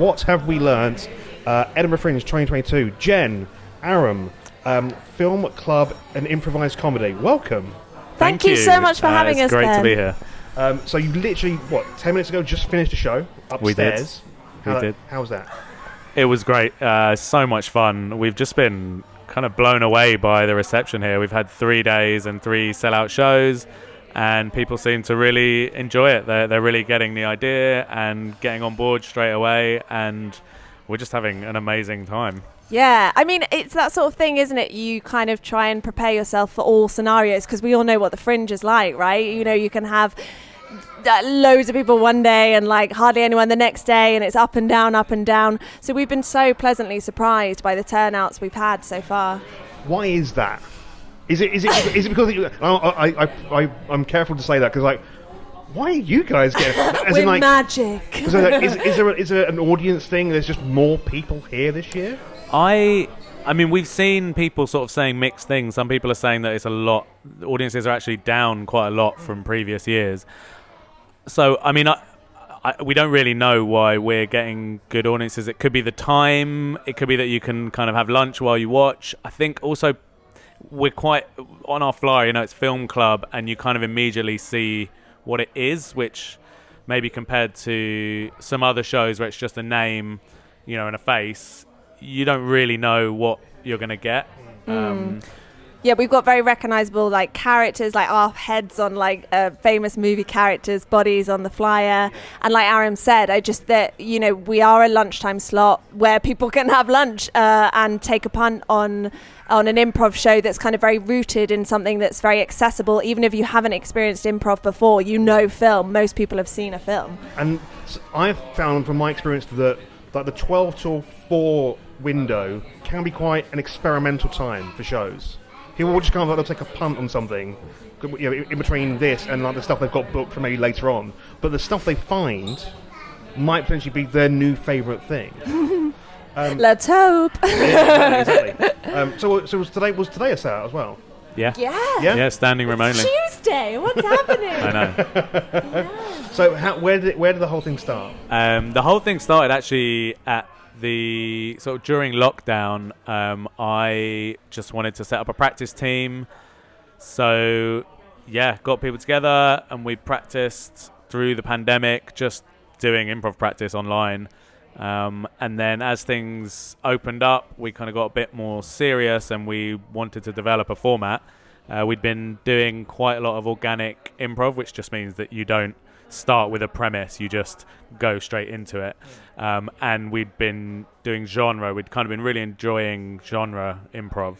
What have we learnt? Edinburgh Fringe 2022. Jen, Aram, film, club, and improvised comedy. Welcome. Thank you so much for having us, great Ben. to be here. So you literally, 10 minutes ago just finished a show upstairs. We did. How was that? It was great. So much fun. We've just been kind of blown away by the reception here. We've had 3 days and 3 sellout shows, and people seem to really enjoy it. They're really getting the idea and getting on board straight away, and we're just having an amazing time. Yeah, I mean, it's that sort of thing, isn't it? You kind of try and prepare yourself for all scenarios, because we all know what the Fringe is like, right? You know, you can have loads of people one day and like hardly anyone the next day, and it's up and down, up and down. So we've been so pleasantly surprised by the turnouts we've had so far. Why is that? Is it because I'm careful to say that because why are you guys getting? We're magic. Is there an audience thing? There's just more people here this year. I mean, we've seen people sort of saying mixed things. Some people are saying that it's a lot. Audiences are actually down quite a lot from previous years. So, I mean, we don't really know why we're getting good audiences. It could be the time. It could be that you can kind of have lunch while you watch. I think also we're quite on our flyer. You know, it's film club, and you kind of immediately see what it is, which maybe compared to some other shows where it's just a name, you know, and a face, you don't really know what you're going to get. Yeah, we've got very recognisable like characters, like our heads on like famous movie characters' bodies on the flyer. And like Aram said, you know, we are a lunchtime slot where people can have lunch and take a punt on an improv show that's kind of very rooted in something that's very accessible. Even if you haven't experienced improv before, you know film. Most people have seen a film. And I've found from my experience that the 12 till 4 window can be quite an experimental time for shows. People will just kind of they'll take a punt on something, you know, in between this and like the stuff they've got booked for maybe later on. But the stuff they find might potentially be their new favourite thing. Let's hope. Yeah, exactly. So was today a sellout as well? Yeah. Yeah, standing room only. Tuesday. What's happening? I know. Yeah. So where did the whole thing start? The whole thing started actually at the sort of during lockdown. I just wanted to set up a practice team, so got people together and we practiced through the pandemic, just doing improv practice online. And then as things opened up, we kind of got a bit more serious and we wanted to develop a format. We'd been doing quite a lot of organic improv, which just means that you don't start with a premise, you just go straight into it. And we'd been doing genre. We'd kind of been really enjoying genre improv,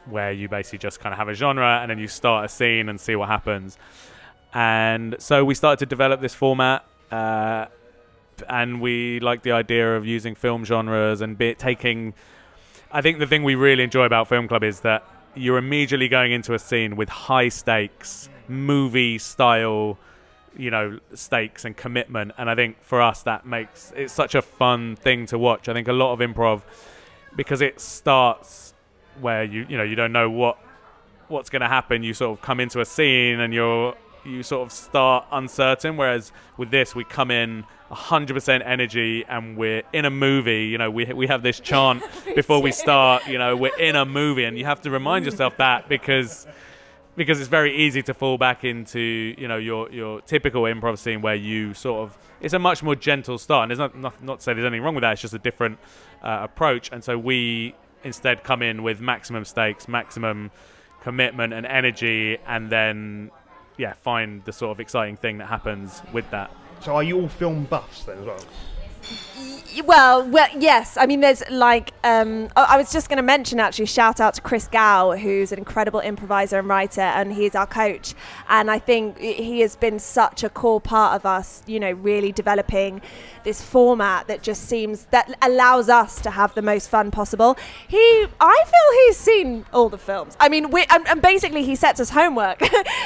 where you basically just kind of have a genre and then you start a scene and see what happens. And so we started to develop this format, and we like the idea of using film genres and taking... I think the thing we really enjoy about Film Club is that you're immediately going into a scene with high stakes, movie style, you know, stakes and commitment. And I think for us that makes it such a fun thing to watch. I think a lot of improv, because it starts where you don't know what's going to happen. You sort of come into a scene and you sort of start uncertain, whereas with this we come in 100% energy and we're in a movie. You know, we have this chant before we start, you know, we're in a movie, and you have to remind yourself that because it's very easy to fall back into, you know, your typical improv scene where you sort of, it's a much more gentle start, and there's not to say there's anything wrong with that, it's just a different approach. And so we instead come in with maximum stakes, maximum commitment and energy, and then find the sort of exciting thing that happens with that. So are you all film buffs then as well? Well, yes. I mean, there's like, I was just going to mention actually, shout out to Chris Gow, who's an incredible improviser and writer, and he's our coach. And I think he has been such a core part of us, you know, really developing this format that allows us to have the most fun possible. I feel he's seen all the films. I mean, and basically he sets us homework.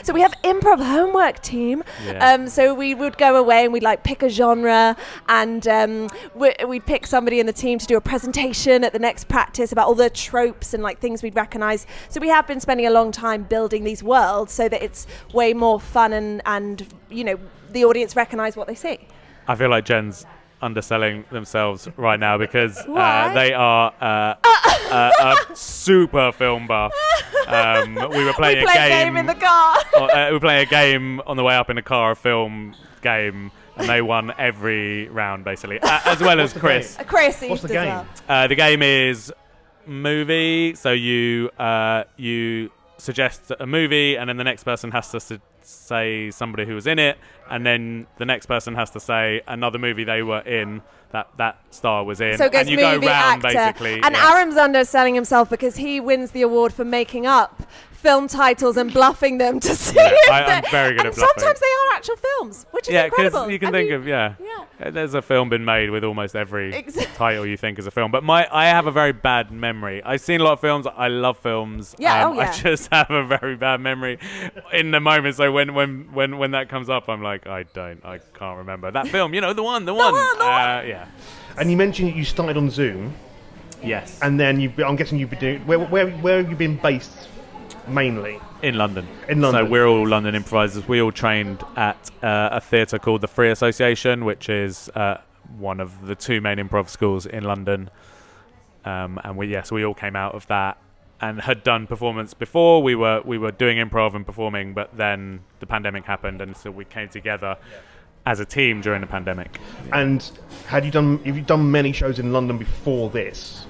So we have improv homework team. Yeah. So we would go away and we'd like pick a genre, and we'd pick somebody in the team to do a presentation at the next practice about all the tropes and like things we'd recognize. So we have been spending a long time building these worlds so that it's way more fun and you know, the audience recognize what they see. I feel like Jen's underselling themselves right now because Why? they are a super film buff. We were playing a game in the car. We were playing a game on the way up in the car, a film game, and they won every round basically, as well as Chris. Chris, What's the as game? well. The game is movie. So you suggest a movie, and then the next person has to say somebody who was in it, and then the next person has to say another movie they were in that star was in. So it goes and you movie, go round actor. basically. And yeah. Aram's underselling himself because he wins the award for making up film titles and bluffing them to see if I'm very good and at bluffing. sometimes they are actual films, which is Yeah, incredible. because you can I think mean, of there's a film been made with almost every Exactly. title you think is a film. But I have a very bad memory. I've seen a lot of films. I love films. Yeah, I just have a very bad memory in the moment. So when that comes up, I'm like, I can't remember that film. You know, the one. Yeah. And you mentioned you started on Zoom, Yes. and then I'm guessing you've been doing. Where have you been based mainly? In London. In London. So we're all London improvisers. We all trained at a theatre called the Free Association, which is one of the two main improv schools in London. And we all came out of that and had done performance before. We were doing improv and performing, but then the pandemic happened, and so we came together as a team during the pandemic. And have you done many shows in London before this,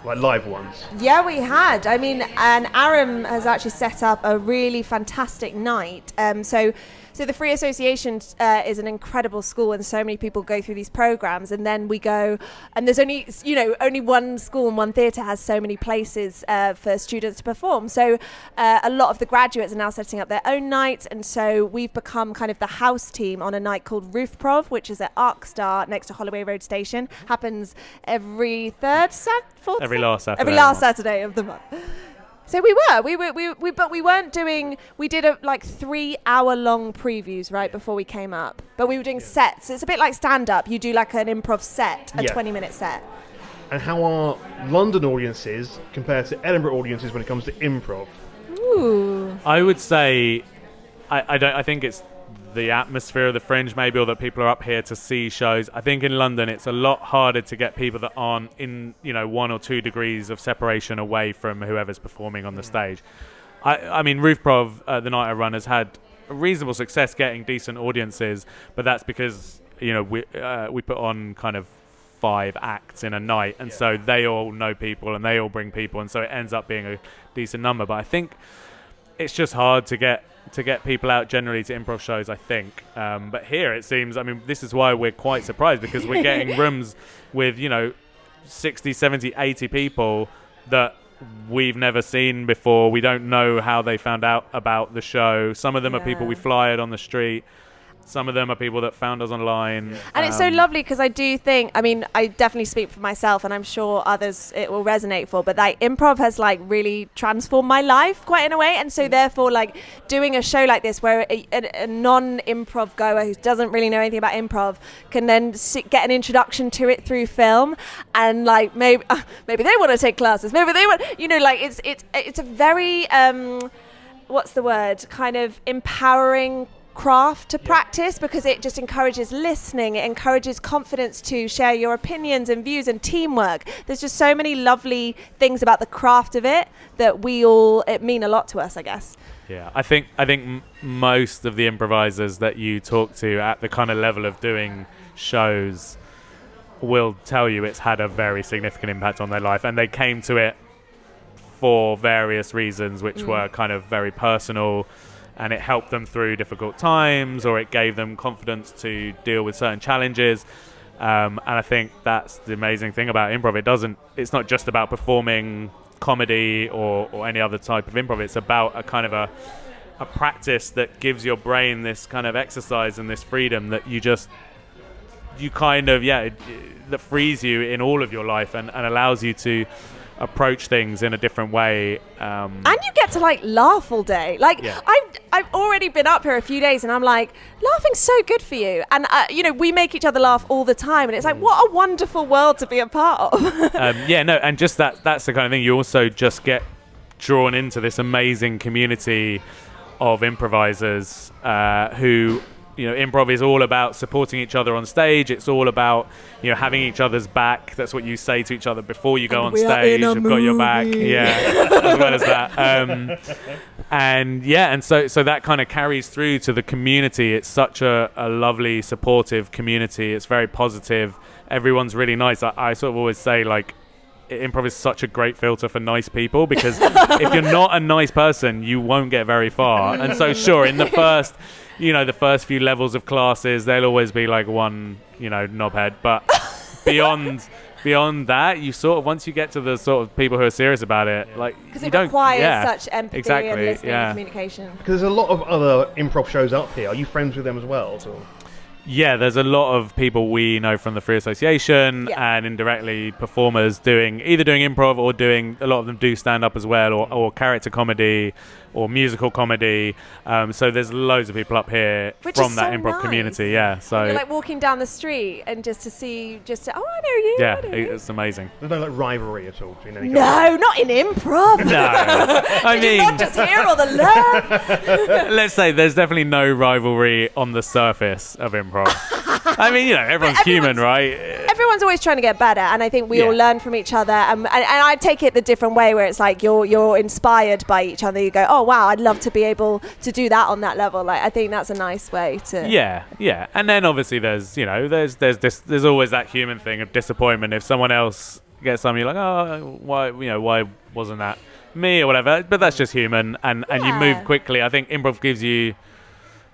like live ones? Yeah, we had. I mean, and Aram has actually set up a really fantastic night. So the Free Association is an incredible school, and so many people go through these programs. And then we go, and there's only one school and one theatre has so many places for students to perform. So a lot of the graduates are now setting up their own nights, and so we've become kind of the house team on a night called Roofprov, which is at Arkstar next to Holloway Road Station. Happens every last Saturday of the month. So but we weren't doing. We did a 3-hour-long previews right before we came up, but we were doing sets. It's a bit like stand-up. You do like an improv set, a 20-minute set. And how are London audiences compared to Edinburgh audiences when it comes to improv? Ooh. I would say, I think it's the atmosphere of the Fringe maybe, or that people are up here to see shows. I think in London it's a lot harder to get people that aren't in 1 or 2 degrees of separation away from whoever's performing on the stage. I mean, Roofprov, the night I run, has had reasonable success getting decent audiences, but that's because we put on kind of 5 acts in a night, and so they all know people and they all bring people, and so it ends up being a decent number. But I think it's just hard to get people out generally to improv shows, I think. But here it seems, I mean, this is why we're quite surprised, because we're getting rooms with 60, 70, 80 people that we've never seen before. We don't know how they found out about the show. Some of them are people we flyed on the street. Some of them are people that found us online. And it's so lovely because I do think, I mean, I definitely speak for myself, and I'm sure others it will resonate for, but improv has really transformed my life quite in a way. And so therefore doing a show like this where a non-improv goer who doesn't really know anything about improv can then get an introduction to it through film, and maybe they want to take classes, maybe they want, it's a very what's the word, kind of empowering craft to practice, because it just encourages listening, it encourages confidence to share your opinions and views and teamwork. There's just so many lovely things about the craft of it that it mean a lot to us, I guess. Yeah, I think most of the improvisers that you talk to at the kind of level of doing shows will tell you it's had a very significant impact on their life, and they came to it for various reasons, which were kind of very personal, and it helped them through difficult times, or it gave them confidence to deal with certain challenges. And I think that's the amazing thing about improv. It's not just about performing comedy or any other type of improv. It's about a kind of a practice that gives your brain this kind of exercise and this freedom that that frees you in all of your life and allows you to approach things in a different way, and you get to laugh all day. I've already been up here a few days, and I'm laughing's so good for you, and we make each other laugh all the time, and it's what a wonderful world to be a part of. And just that's the kind of thing. You also just get drawn into this amazing community of improvisers who improv is all about supporting each other on stage. It's all about, having each other's back. That's what you say to each other before you go on stage. I've got your back. Yeah, as well as that. And so that kind of carries through to the community. It's such a lovely, supportive community. It's very positive. Everyone's really nice. I sort of always say, like, improv is such a great filter for nice people, because if you're not a nice person, you won't get very far. And so, sure, in the first few levels of classes, there'll always be like one, knobhead. But beyond that, you sort of, once you get to the sort of people who are serious about it, like, because it requires such empathy and listening and communication. Because there's a lot of other improv shows up here. Are you friends with them as well? Yeah, there's a lot of people we know from the Free Association and indirectly performers either doing improv or doing, a lot of them do stand up as well, or character comedy or musical comedy. So there's loads of people up here from that improv community. Yeah, so you're like walking down the street and just to see, oh, I know you. Yeah, it's amazing. There's no like rivalry at all between any No, not in improv. No, I mean, not just hear all the love. Let's say there's definitely no rivalry on the surface of improv. I mean, everyone's human, right? Everyone's always trying to get better, and I think we all learn from each other. And I take it the different way, where it's like you're inspired by each other. You go, oh wow, I'd love to be able to do that on that level. Like, I think that's a nice way to. Yeah. And then obviously there's there's always that human thing of disappointment if someone else gets something. You're like, oh, why wasn't that me or whatever? But that's just human, and you move quickly. I think improv gives you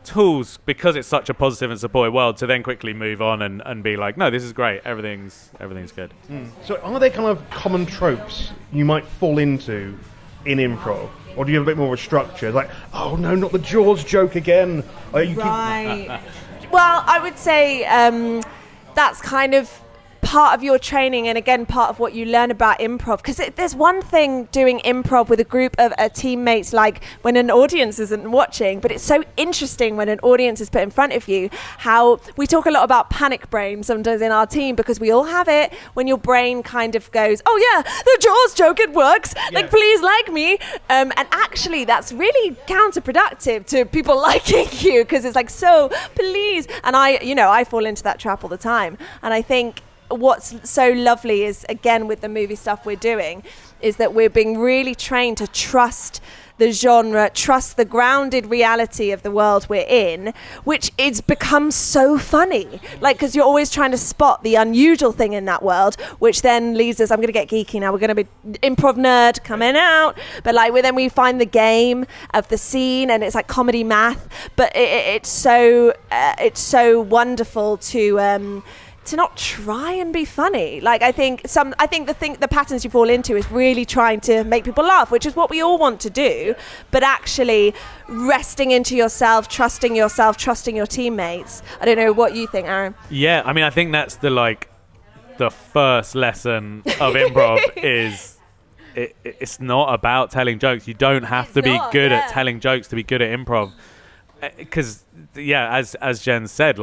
tools, because it's such a positive and supportive world, to then quickly move on and be like, no, this is great, everything's good. So are there kind of common tropes you might fall into in improv, or do you have a bit more of a structure, like, oh no, not the Jaws joke again? Right. Well, I would say that's kind of part of your training, and again part of what you learn about improv, because there's one thing doing improv with a group of teammates, like when an audience isn't watching, but it's so interesting when an audience is put in front of you. How we talk a lot about panic brain sometimes in our team, because we all have it, when your brain kind of goes, oh yeah, the Jaws joke, it works, like please like me, and actually that's really counterproductive to people liking you, because it's like, so please, and I fall into that trap all the time. And I think what's so lovely is, again, with the movie stuff we're doing, is that we're being really trained to trust the genre, trust the grounded reality of the world we're in, which is become so funny. Like, because you're always trying to spot the unusual thing in that world, which then leads us, I'm going to get geeky now, we're going to be improv nerd coming out, but like then we find the game of the scene, and it's like comedy math, but it's so wonderful to not try and be funny. Like, I think the patterns you fall into is really trying to make people laugh, which is what we all want to do, but actually resting into yourself, trusting your teammates. I don't know what you think, Aram. Yeah, I mean, I think that's the first lesson of improv is it's not about telling jokes. You don't have to be good at telling jokes to be good at improv, because as Jen said,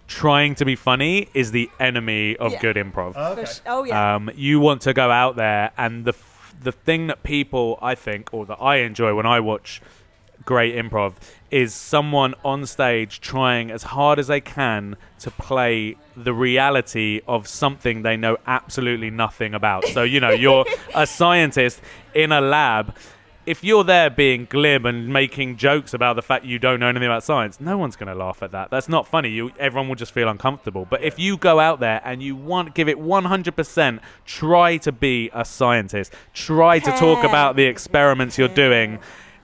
trying to be funny is the enemy of good improv. Okay. You want to go out there, and the thing that people, I think, or that I enjoy when I watch great improv, is someone on stage trying as hard as they can to play the reality of something they know absolutely nothing about. So, you're a scientist in a lab. If you're there being glib and making jokes about the fact you don't know anything about science, no one's going to laugh at that. That's not funny. Everyone will just feel uncomfortable. But if you go out there and you give it 100%, try to be a scientist, try to talk about the experiments you're doing,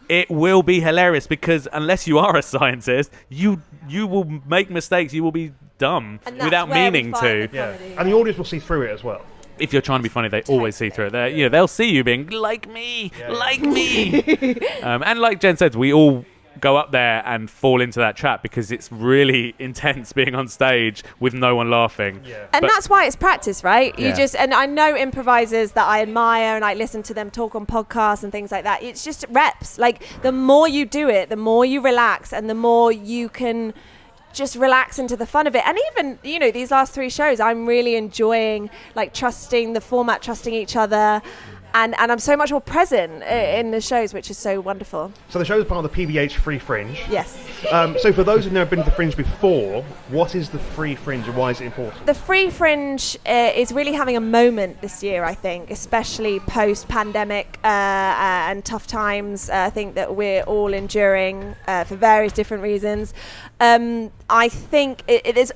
it will be hilarious, because unless you are a scientist, you will make mistakes. You will be dumb without meaning to. And the audience will see through it as well. If you're trying to be funny, they always see through it. They'll see you being like me. And like Jen said, we all go up there and fall into that trap, because it's really intense being on stage with no one laughing. And that's why it's practice, right? And I know improvisers that I admire, and I listen to them talk on podcasts and things like that. It's just reps. Like, the more you do it, the more you relax, and the more you can just relax into the fun of it. And even, these last 3 shows, I'm really enjoying, like, trusting the format, trusting each other. and I'm so much more present in the shows, which is so wonderful. So the show is part of the PBH Free Fringe. Yes. So for those who've never been to the Fringe before, what is the Free Fringe and why is it important? The Free Fringe is really having a moment this year, I think, especially post-pandemic and tough times. I think that we're all enduring for various different reasons. I think it is.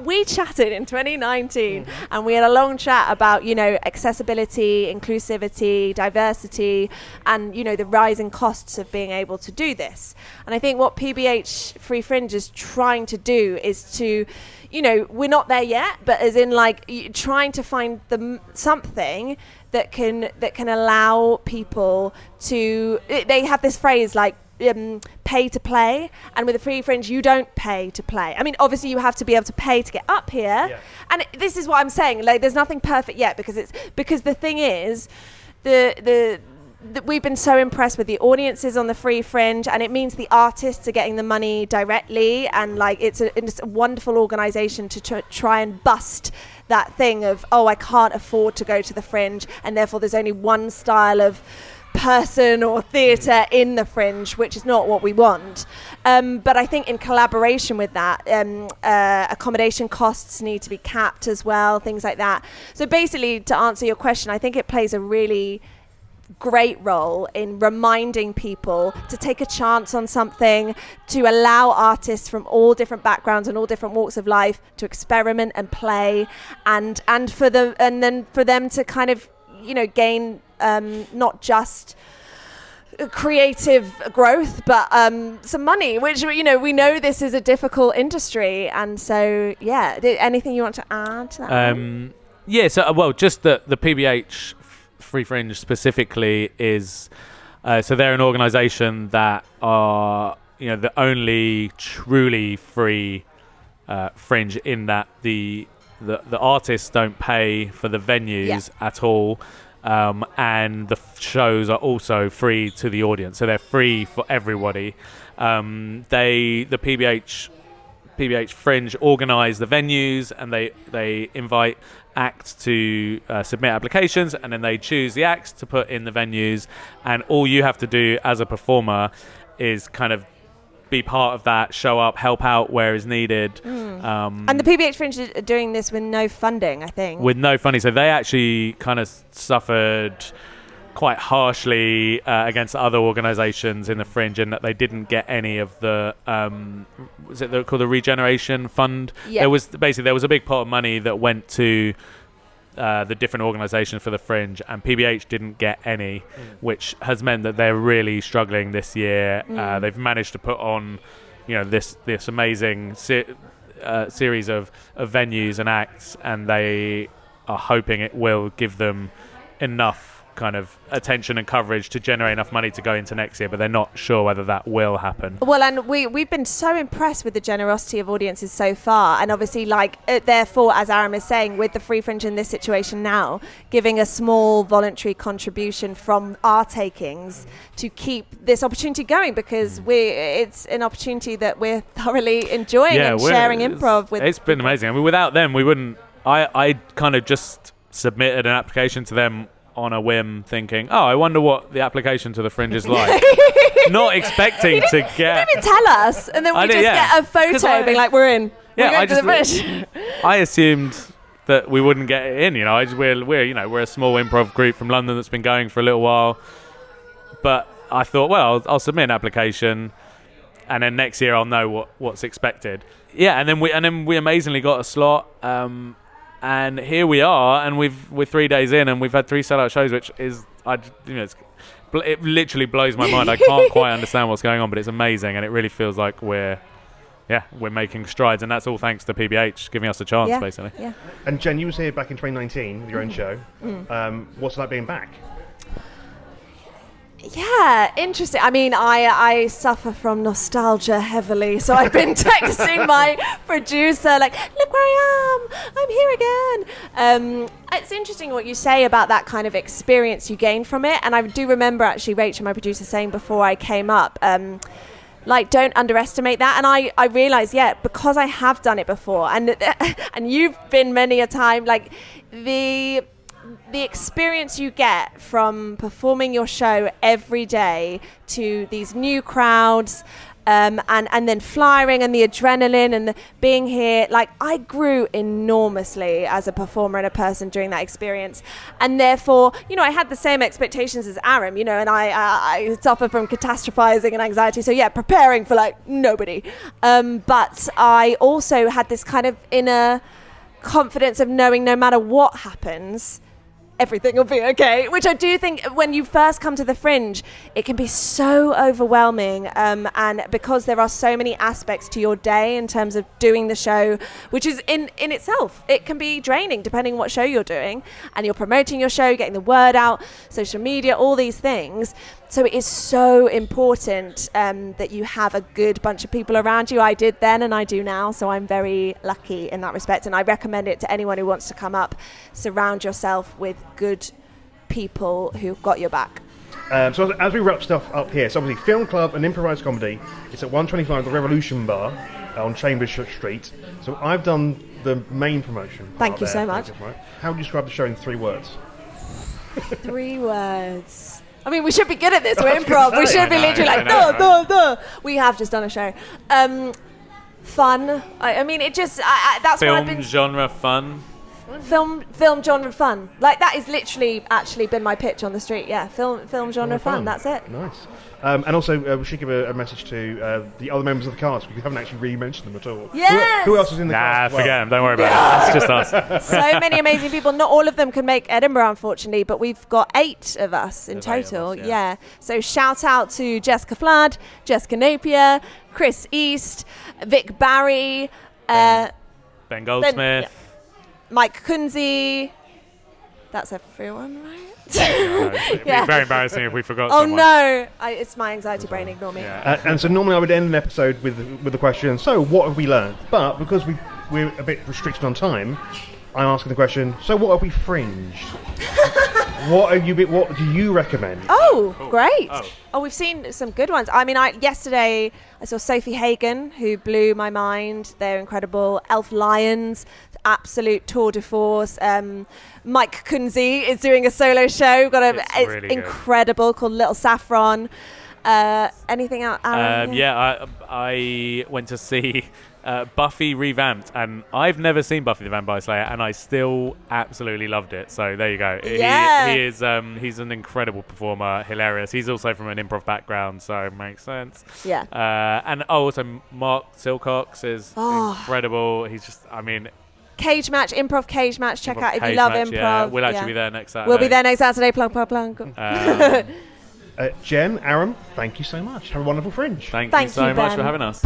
We chatted in 2019, and we had a long chat about, accessibility, inclusivity, diversity, and the rising costs of being able to do this. And I think what PBH Free Fringe is trying to do is to, we're not there yet, but as in trying to find something that can allow people to. They have this phrase pay to play, and with the Free Fringe you don't pay to play. I mean, obviously you have to be able to pay to get up here, and this is what I'm saying, there's nothing perfect yet, because the thing is we've been so impressed with the audiences on the Free Fringe, and it means the artists are getting the money directly, and it's a wonderful organization to try and bust that thing of, I can't afford to go to the Fringe, and therefore there's only one style of person or theatre in the Fringe, which is not what we want. But I think in collaboration with that, accommodation costs need to be capped as well, things like that. So basically, to answer your question, I think it plays a really great role in reminding people to take a chance on something, to allow artists from all different backgrounds and all different walks of life to experiment and play, and for them to kind of gain not just creative growth, but some money, which we know this is a difficult industry. And so anything you want to add to that? So just the PBH Free Fringe specifically is so they're an organisation that are the only truly free Fringe, in that the artists don't pay for the venues at all. And the shows are also free to the audience, so they're free for everybody. The PBH Fringe organise the venues, and they invite acts to submit applications, and then they choose the acts to put in the venues, and all you have to do as a performer is kind of be part of that, show up, help out where is needed. And the PBH Fringe are doing this with no funding, I think. With no funding. So they actually kind of suffered quite harshly against other organisations in the Fringe, in that they didn't get any of the, was it called the Regeneration Fund? Yeah. There was a big pot of money that went to the different organisations for the Fringe, and PBH didn't get any, which has meant that they're really struggling this year. They've managed to put on, this amazing series of venues and acts, and they are hoping it will give them enough kind of attention and coverage to generate enough money to go into next year, but they're not sure whether that will happen. Well, and we've been so impressed with the generosity of audiences so far, and obviously therefore, as Aram is saying, with the Free Fringe in this situation now, giving a small voluntary contribution from our takings to keep this opportunity going, because it's an opportunity that we're thoroughly enjoying and sharing improv with. It's been amazing. I mean, without them we wouldn't. I kind of just submitted an application to them on a whim, thinking, I wonder what the application to the Fringe is like. Not expecting to get. You didn't even tell us, and then we get a photo being like, we're in. Yeah, we're going to the Fringe. I assumed that we wouldn't get it in. We're a small improv group from London that's been going for a little while, but I thought, well, I'll submit an application, and then next year I'll know what's expected. Yeah, and then we amazingly got a slot. And here we are, and we're 3 days in, and we've had 3 sellout shows, which is, it literally blows my mind. I can't quite understand what's going on, but it's amazing, and it really feels like we're making strides, and that's all thanks to PBH giving us a chance, basically. Yeah. And Jen, you was here back in 2019 with your own show. What's it like being back? Yeah, interesting. I mean, I suffer from nostalgia heavily, so I've been texting my producer, look where I am, I'm here again. It's interesting what you say about that kind of experience you gain from it, and I do remember actually Rachel, my producer, saying before I came up, don't underestimate that. And I realised, because I have done it before, and you've been many a time, the experience you get from performing your show every day to these new crowds, and then flying and the adrenaline and being here, like I grew enormously as a performer and a person during that experience, and therefore, you know, I had the same expectations as Aram, you know, and I suffer from catastrophizing and anxiety, so yeah, preparing for like nobody, but I also had this kind of inner confidence of knowing no matter what happens, everything will be okay, which I do think when you first come to the Fringe, it can be so overwhelming, and because there are so many aspects to your day in terms of doing the show, which is in itself, it can be draining depending what show you're doing, and you're promoting your show, getting the word out, social media, all these things. So it is so important that you have a good bunch of people around you. I did then and I do now, so I'm very lucky in that respect, and I recommend it to anyone who wants to come up. Surround yourself with good people who've got your back. So as we wrap stuff up here, so obviously Film Club and Improvised Comedy, it's at 125 The Revolution Bar on Chambers Street. So I've done the main promotion. Thank you so much. How would you describe the show in 3 words? 3 words. I mean, we should be good at this. We're improv. We should be literally like, duh. We have just done a show. Fun. I mean, it just, that's what I've been... Film genre fun. Film genre fun. Like, that is literally actually been my pitch on the street. Yeah, film genre fun. That's it. Nice. And also, we should give a message to the other members of the cast, because we haven't actually really mentioned them at all. Yes! Who else is in the cast? Forget them. Don't worry about it. It's just us. So many amazing people. Not all of them can make Edinburgh, unfortunately, but we've got 8 of us in total. Yeah. So shout out to Jessica Flood, Jessica Napier, Chris East, Vic Barry, Ben Goldsmith. Mike Kunze. That's everyone, right? It'd be very embarrassing if we forgot someone. No, it's my anxiety brain, ignore me. Yeah. And so normally I would end an episode with the question, so what have we learned? But because we're a bit restricted on time, I'm asking the question, so what have we fringed? What do you recommend? Oh, cool. Great. Oh, we've seen some good ones. I mean, yesterday I saw Sophie Hagen, who blew my mind. They're incredible. Elf Lions, absolute tour de force. Mike Kunze is doing a solo show. It's really incredible, called Little Saffron. Anything else? I went to see Buffy revamped, and I've never seen Buffy the Vampire Slayer, and I still absolutely loved it. So there you go. Yeah. He is he's an incredible performer, hilarious. He's also from an improv background, so it makes sense. Yeah. And also Mark Silcox is incredible. He's just, I mean, Cage Match, improv Cage Match. Check out if you love improv. Yeah. We'll actually be there next Saturday. We'll be there next Saturday. Plunk, plunk, plunk. Jen, Aram, thank you so much. Have a wonderful Fringe. Thank you so much for having us.